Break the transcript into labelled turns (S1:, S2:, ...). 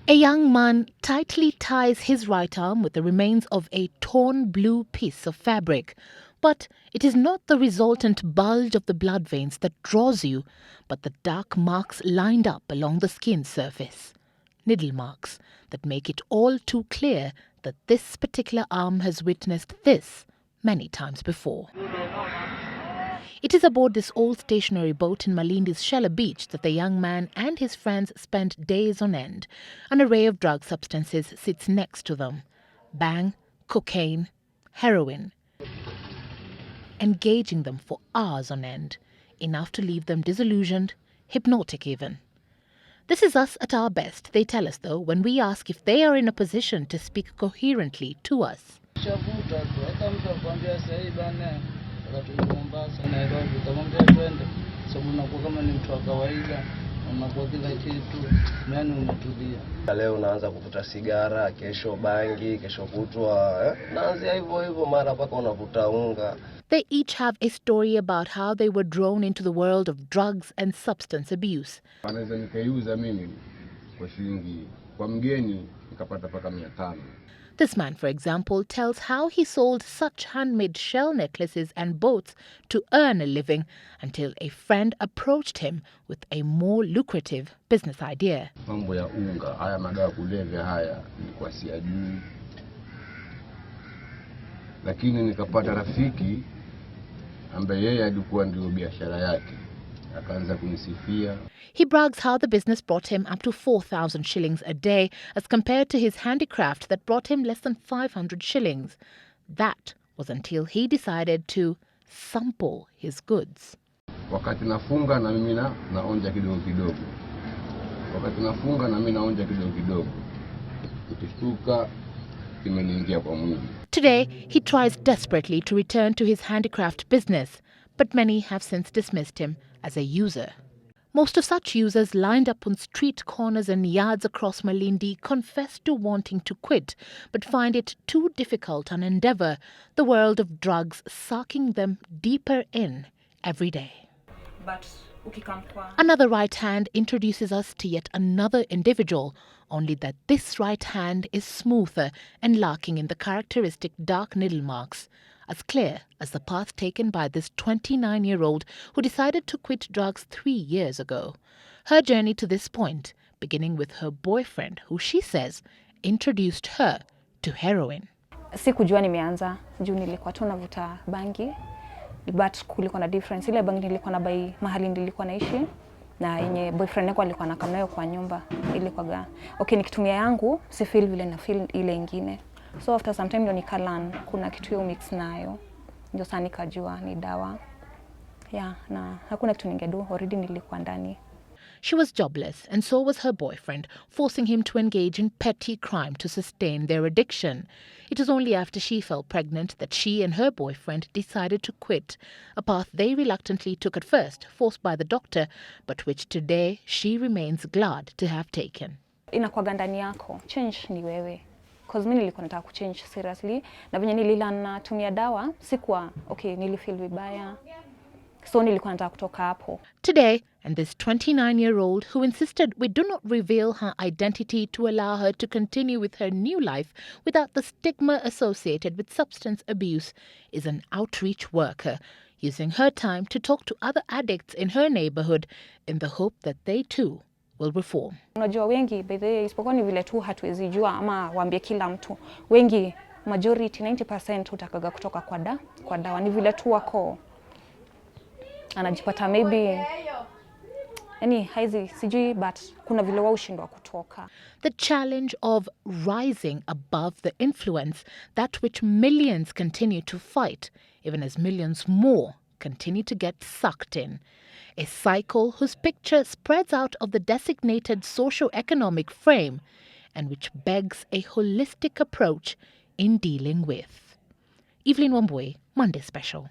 S1: A young man tightly ties his right arm with the remains of a torn blue piece of fabric. But it is not the resultant bulge of the blood veins that draws you, but the dark marks lined up along the skin surface. Needle marks that make it all too clear that this particular arm has witnessed this many times before. It is aboard this old stationary boat in Malindi's Shella Beach that the young man and his friends spent days on end. An array of drug substances sits next to them. Bang, cocaine, heroin. Engaging them for hours on end, enough to leave them disillusioned, hypnotic even. This is us at our best, they tell us though, when we ask if they are in a position to speak coherently to us.
S2: Leo unaanza kuvuta sigara, kesho bangi, kesho kutwa, naanzia hivyo mara paka unavuta unga.
S1: They each have a story about how they were drawn into the world of drugs and substance abuse.
S3: Anaweza nikaiuza mimi kwa shilingi kwa mgeni nikapata paka 500.
S1: This man, for example, tells how he sold such handmade shell necklaces and boats to earn a living until a friend approached him with a more lucrative business idea.
S3: Mambo ya unga, haya madawa kulevya haya nilikuwa siyajui. Lakini nikapata rafiki ambaye yeye alikuwa ndio biashara yake. Akaanza kunisifia.
S1: He brags how the business brought him up to 4,000 shillings a day as compared to his handicraft that brought him less than 500 shillings. That was until he decided to sample his goods.
S3: Wakati nafunga na mimi naonja kidogo kidogo. Wakati nafunga na mimi naonja kidogo kidogo. Ukishtuka kimeniingia kwa mwili.
S1: Today, he tries desperately to return to his handicraft business, but many have since dismissed him as a user. Most of such users lined up on street corners and yards across Malindi confess to wanting to quit, but find it too difficult an endeavour, the world of drugs sucking them deeper in every day. Another right hand introduces us to yet another individual, only that this right hand is smoother and lacking in the characteristic dark needle marks, as clear as the path taken by this 29-year-old who decided to quit drugs 3 years ago. Her journey to this point, beginning with her boyfriend, who she says introduced her to heroin.
S4: Sikujua nimeanza, juu nilikuwa tu navuta bangi, but kulikuwa na difference. Ile bangi nilikuwa na bai mahali nilikuwa naishi, na yenye boyfriend yangu alikuwa anakaa nayo kwa nyumba. Ilikuwa okay, nikitumia yangu si feel vile na feel ile ingine. So after some time ndio nikalan kuna kitu hiyo mix nayo. Ndio sana nikajua ni dawa. Yeah, na hakuna kitu ningedo, already nilikuwa ndani.
S1: She was jobless and so was her boyfriend, forcing him to engage in petty crime to sustain their addiction. It was only after she fell pregnant that she and her boyfriend decided to quit, a path they reluctantly took at first, forced by the doctor, but which today she remains glad to have taken.
S4: Inakuwa ndani yako, change ni wewe. Cause mimi nilikuwa nataka kuchange seriously, na venye nililana tumia dawa, sikuwa okay, nilifeel vibaya. So nilikuwa nataka kutoka hapo.
S1: Today, and this 29-year-old who insisted we do not reveal her identity to allow her to continue with her new life without the stigma associated with substance abuse, is an outreach worker, using her time to talk to other addicts in her neighborhood in the hope that they too will reform.
S4: Unajua wengi by the way, isipokuwa ni vile tu hatuwezi jua ama waambie kila mtu. Wengi majority 90% utakaga kutoka kwa dawa, ni vile tu wako anajipata maybe haizi sijui, but kuna vile wao ushindwa kutoka.
S1: The challenge of rising above the influence, that which millions continue to fight, even as millions more continue to get sucked in. A cycle whose picture spreads out of the designated socio-economic frame and which begs a holistic approach in dealing with. Evelyn Wambui, Monday Special.